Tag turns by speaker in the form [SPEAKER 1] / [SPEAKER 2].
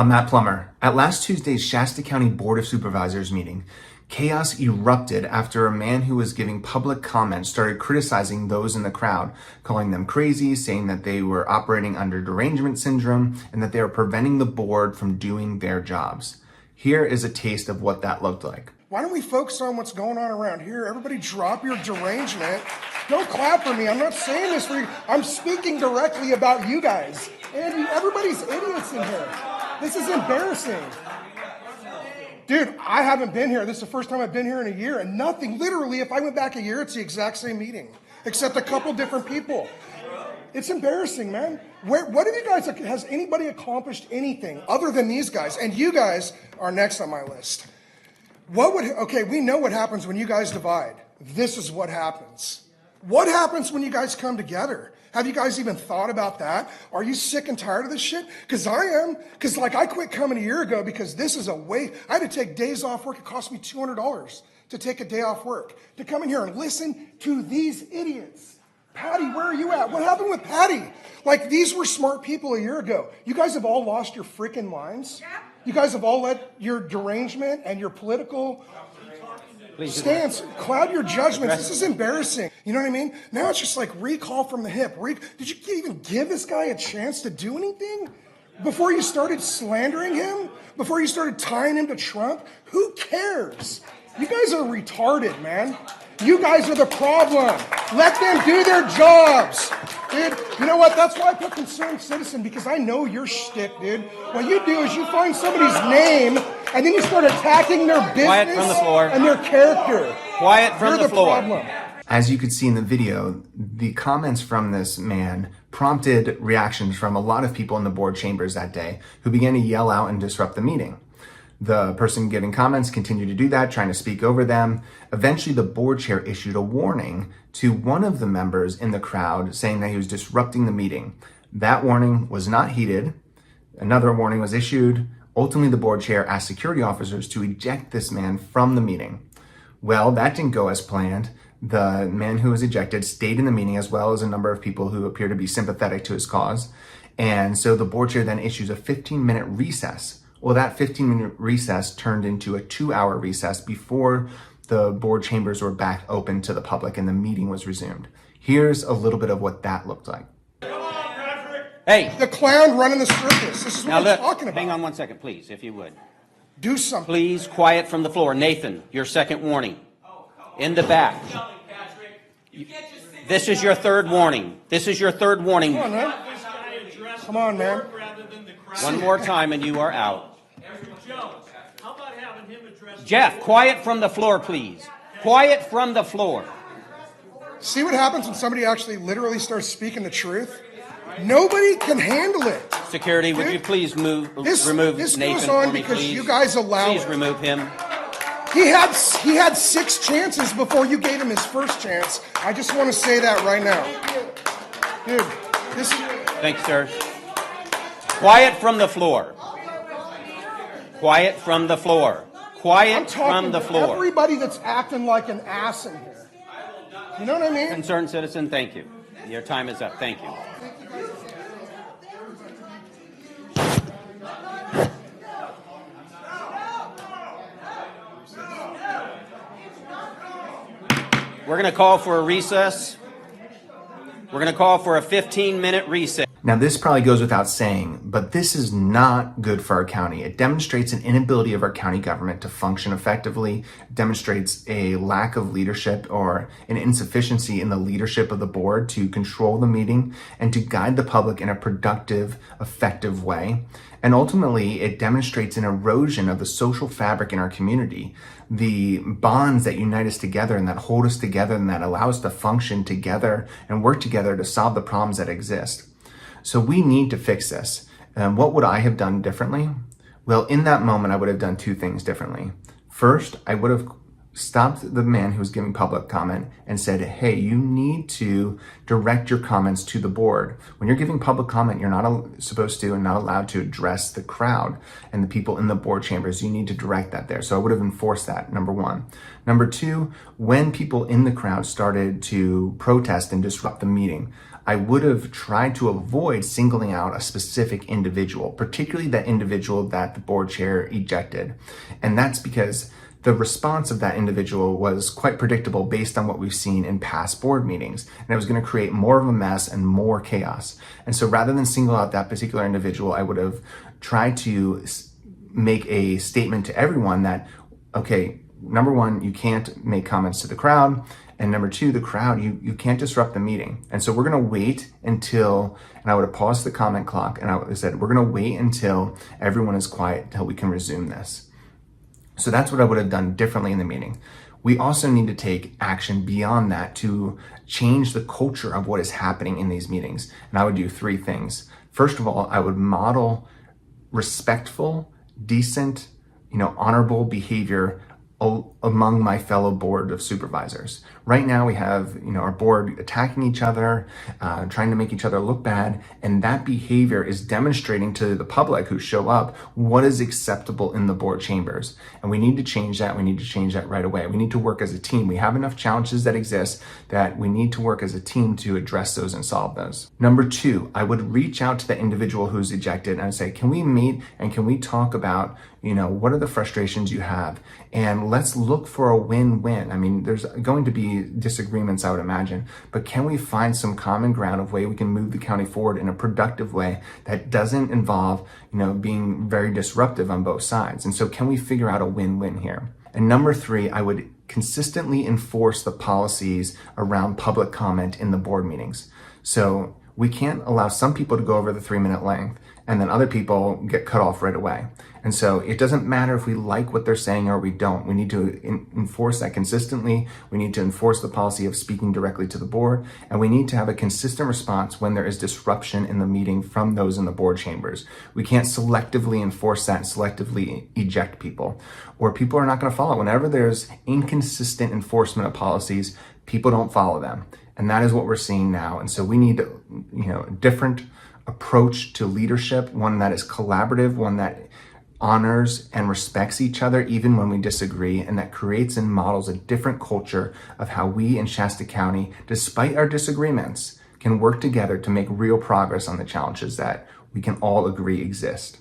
[SPEAKER 1] Matt Plummer. At last Tuesday's Shasta County Board of Supervisors meeting, chaos erupted after a man who was giving public comments started criticizing those in the crowd, calling them crazy, saying that they were operating under derangement syndrome and that they were preventing the board from doing their jobs. Here is a taste of what that looked like.
[SPEAKER 2] Why don't we focus on what's going on around here? Everybody drop your derangement. Don't clap for me. I'm not saying this for you. I'm speaking directly about you guys. And everybody's idiots in here. This is embarrassing. Dude, I haven't been here. This is the first time I've been here in a year, and nothing, literally, if I went back a year, it's the exact same meeting, except a couple different people. It's embarrassing, man. What have you guys, has anybody accomplished anything other than these guys? And you guys are next on my list. Okay, we know what happens when you guys divide. This is what happens. What happens when you guys come together? Have you guys even thought about that? Are you sick and tired of this shit? Because I am. Because I quit coming a year ago because this is a way. I had to take days off work. It cost me $200 to take a day off work to come in here and listen to these idiots. Patty, where are you at? What happened with Patty? Like, these were smart people a year ago. You guys have all lost your freaking minds. You guys have all let your derangement and your political stance cloud your judgments. This is embarrassing. You know what I mean? Now it's just like recall from the hip. Did you even give this guy a chance to do anything? Before you started slandering him? Before you started tying him to Trump? Who cares? You guys are retarded, man. You guys are the problem. Let them do their jobs. Dude, you know what? That's why I put concerned citizen, because I know your shtick, dude. What you do is you find somebody's name and then you start attacking their business and their character.
[SPEAKER 3] Quiet from the floor.
[SPEAKER 2] Problem.
[SPEAKER 1] As you could see in the video, the comments from this man prompted reactions from a lot of people in the board chambers that day who began to yell out and disrupt the meeting. The person giving comments continued to do that, trying to speak over them. Eventually, the board chair issued a warning to one of the members in the crowd, saying that he was disrupting the meeting. That warning was not heeded. Another warning was issued. Ultimately, the board chair asked security officers to eject this man from the meeting. Well, that didn't go as planned. The man who was ejected stayed in the meeting, as well as a number of people who appear to be sympathetic to his cause. And so the board chair then issues a 15-minute recess. Well, that 15-minute recess turned into a 2-hour recess before the board chambers were back open to the public and the meeting was resumed. Here's a little bit of what that looked like.
[SPEAKER 3] Hey!
[SPEAKER 2] The clown running the circus. This is what I'm talking about.
[SPEAKER 3] Hang on one second, please, if you would.
[SPEAKER 2] Do something.
[SPEAKER 3] Please, quiet from the floor. Nathan, your second warning. In the back. This is your third warning. This is your third warning.
[SPEAKER 2] Come on, man. Come on, man.
[SPEAKER 3] One more time and you are out. Jeff, quiet from the floor, please. Quiet from the floor.
[SPEAKER 2] See what happens when somebody actually literally starts speaking the truth? Nobody can handle it.
[SPEAKER 3] Security, would you please remove
[SPEAKER 2] this
[SPEAKER 3] Nathan
[SPEAKER 2] goes on
[SPEAKER 3] for me,
[SPEAKER 2] because
[SPEAKER 3] please?
[SPEAKER 2] you guys allow
[SPEAKER 3] Please
[SPEAKER 2] it.
[SPEAKER 3] remove him.
[SPEAKER 2] He had 6 chances before you gave him his first chance. I just want to say that right now. Dude, this is...
[SPEAKER 3] Thanks, sir. Quiet from the floor. Quiet from the floor. Quiet from the floor.
[SPEAKER 2] Everybody that's acting like an ass in here. You know what I mean?
[SPEAKER 3] Concerned citizen, thank you. Your time is up. Thank you. We're going to call for a recess. We're going to call for a 15-minute recess.
[SPEAKER 1] Now, this probably goes without saying, but this is not good for our county. It demonstrates an inability of our county government to function effectively, demonstrates a lack of leadership or an insufficiency in the leadership of the board to control the meeting and to guide the public in a productive, effective way. And ultimately, it demonstrates an erosion of the social fabric in our community, the bonds that unite us together and that hold us together and that allow us to function together and work together to solve the problems that exist. So we need to fix this. What would I have done differently? Well, in that moment, I would have done 2 things differently. First, I would have stopped the man who was giving public comment and said, hey, you need to direct your comments to the board. When you're giving public comment, you're not supposed to and not allowed to address the crowd and the people in the board chambers. You need to direct that there. So I would have enforced that, number 1. Number 2, when people in the crowd started to protest and disrupt the meeting, I would have tried to avoid singling out a specific individual, particularly that individual that the board chair ejected. And that's because the response of that individual was quite predictable based on what we've seen in past board meetings. And it was going to create more of a mess and more chaos. And so rather than single out that particular individual, I would have tried to make a statement to everyone that, okay, number one, you can't make comments to the crowd. And number two, the crowd, you can't disrupt the meeting. And so we're going to wait until, and I would have paused the comment clock, and I said, we're going to wait until everyone is quiet until we can resume this. So that's what I would have done differently in the meeting. We also need to take action beyond that to change the culture of what is happening in these meetings. And I would do three things. First of all, I would model respectful, decent, honorable behavior among my fellow board of supervisors. Right now we have, our board attacking each other, trying to make each other look bad, and that behavior is demonstrating to the public who show up what is acceptable in the board chambers. And we need to change that. We need to change that right away. We need to work as a team. We have enough challenges that exist that we need to work as a team to address those and solve those. Number two, I would reach out to the individual who's ejected and say, can we meet and can we talk about, what are the frustrations you have? And let's look for a win-win. I mean, there's going to be disagreements, I would imagine, but can we find some common ground of way we can move the county forward in a productive way that doesn't involve, being very disruptive on both sides? And so can we figure out a win-win here? And number three, I would consistently enforce the policies around public comment in the board meetings. So we can't allow some people to go over the 3-minute length and then other people get cut off right away. And so it doesn't matter if we like what they're saying or we don't. We need to enforce that consistently. We need to enforce the policy of speaking directly to the board. And we need to have a consistent response when there is disruption in the meeting from those in the board chambers. We can't selectively enforce that and selectively eject people, or people are not going to follow. Whenever there's inconsistent enforcement of policies, people don't follow them. And that is what we're seeing now. And so we need, a different approach to leadership, one that is collaborative, one that honors and respects each other even when we disagree, and that creates and models a different culture of how we in Shasta County, despite our disagreements, can work together to make real progress on the challenges that we can all agree exist.